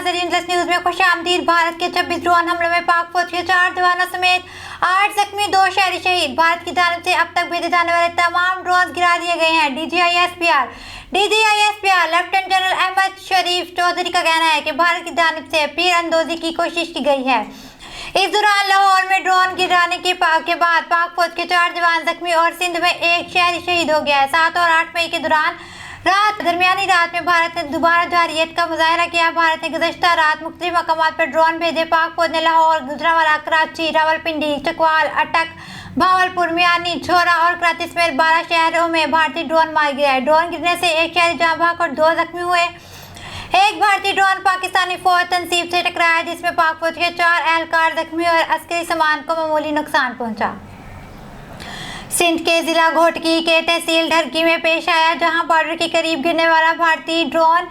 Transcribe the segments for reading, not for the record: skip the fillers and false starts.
नाज़रीन, plus news में खुशामदीद। भारत के 26 ड्रोन हमलों में पाक फौज के 4 जवानों समेत 8 जख्मी, 2 शहरी शहीद। भारत की जानिब से अब तक भेजे जाने वाले तमाम ड्रोन गिरा दिए गए हैं। डीजीआईएसपीआर लेफ्टिनेंट जनरल अहमद शरीफ चौधरी का कहना है कि भारत की जानिब से तीर अंदाजी की कोशिश की गई है। इस दौरान लाहौर में ड्रोन गिराने के बाद पाक फौज के 4 जवान जख्मी और सिंध में 1 शहरी शहीद हो गया है। 7 और 8 मई के दौरान दरमियानी रात में भारत ने दोबारा जारहियत का मुजाहरा किया। भारत ने गुज़श्ता रात मुख्तलिफ मकामात पर ड्रोन भेजे। पाक फौज ने लाहौर, गुजरांवाला, कराची, रावलपिंडी, चकवाल, अटक, भावलपुर, मियानी, झोरा और कराची समेत 12 शहरों में भारतीय ड्रोन मार गिराए। ड्रोन गिरने से 1 शहरी जाँ बहक और 2 जख्मी हुए। एक भारतीय ड्रोन पाकिस्तानी फौज तनसीब से टकराया, जिसमें पाक फौज के 4 एहलकार जख्मी और अस्करी सामान को मामूली नुकसान पहुंचा। सिंध के जिला घोटकी के तहसील ढरकी में पेश आया, जहां बॉर्डर के करीब गिरने वाला भारतीय ड्रोन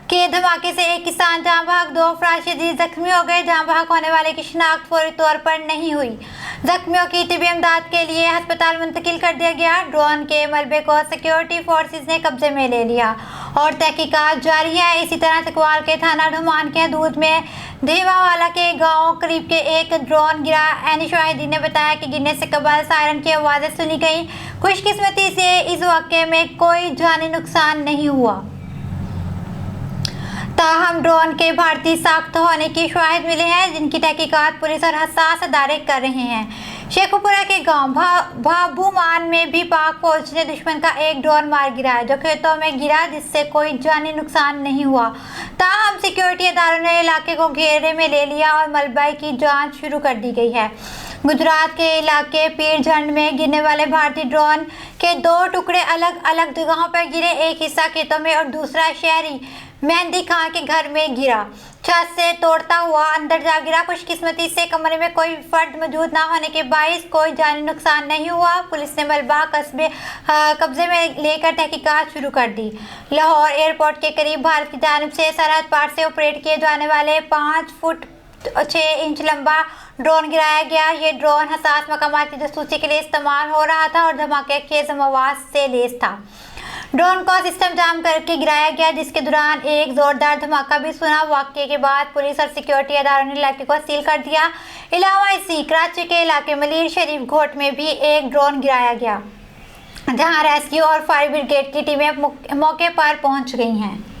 के धमाके से 1 किसान जाँ बहक, 2 अफराद शदीद जख्मी हो गए। जाँ बहक होने वाले की शिनाख्त फौरी तौर पर नहीं हुई। जख्मियों की तिबी इमदाद के लिए अस्पताल मुंतकिल कर दिया गया। ड्रोन के मलबे को सिक्योरिटी फोर्सेस ने कब्जे में ले लिया और तहकीकात जारी है। इसी तरह चकवाल के थाना ढुमान के हदूद में देवावाला के गांव करीब के एक ड्रोन गिरा। ऐनी शाहिदीन ने बताया कि गिरने से कबल सायरन की आवाज़ें सुनी गई। खुशकिस्मती से इस वाक़े में कोई जानी नुकसान नहीं हुआ। ताहम ड्रोन के भारतीय साख्त होने की शवाहिद मिले हैं, जिनकी तहकीकात पुलिस और हसास अदारे कर रहे हैं। शेखुपुरा के गांव भाबूमान में भी पाक फौज ने दुश्मन का 1 ड्रोन मार गिराया, जो खेतों में गिरा, जिससे कोई जानी नुकसान नहीं हुआ। ताहम सिक्योरिटी अदारों ने इलाके को घेरे में ले लिया और मलबे की जांच शुरू कर दी गई है। गुजरात के इलाके पीरझंड में गिरने वाले भारतीय ड्रोन के 2 टुकड़े अलग अलग जगहों पर गिरे। एक हिस्सा खेतों में और दूसरा शहरी मेहंदी खां के घर में गिरा। छत से तोड़ता हुआ अंदर जा गिरा। खुशकिस्मती से कमरे में कोई फर्द मौजूद ना होने के बाइस कोई जानी नुकसान नहीं हुआ। पुलिस ने मलबा कब्जे में लेकर तहकीकात शुरू कर दी। लाहौर एयरपोर्ट के करीब भारत की जानिब से सरहद पार से ऑपरेट किए जाने वाले 5 फुट 6 इंच लंबा ड्रोन गिराया गया। ये ड्रोन हसास मकामात की जासूसी के लिए इस्तेमाल हो रहा था और धमाके खेज आवाज़ से लैस था। ड्रोन को सिस्टम जाम करके गिराया गया, जिसके दौरान एक जोरदार धमाका भी सुना। वाक़े के बाद पुलिस और सिक्योरिटी अदारों ने इलाके को सील कर दिया। इलावा इसी कराची के इलाके मलीर शरीफ घोट में भी 1 ड्रोन गिराया गया, जहां रेस्क्यू और फायर ब्रिगेड की टीमें मौके पर पहुंच गई हैं।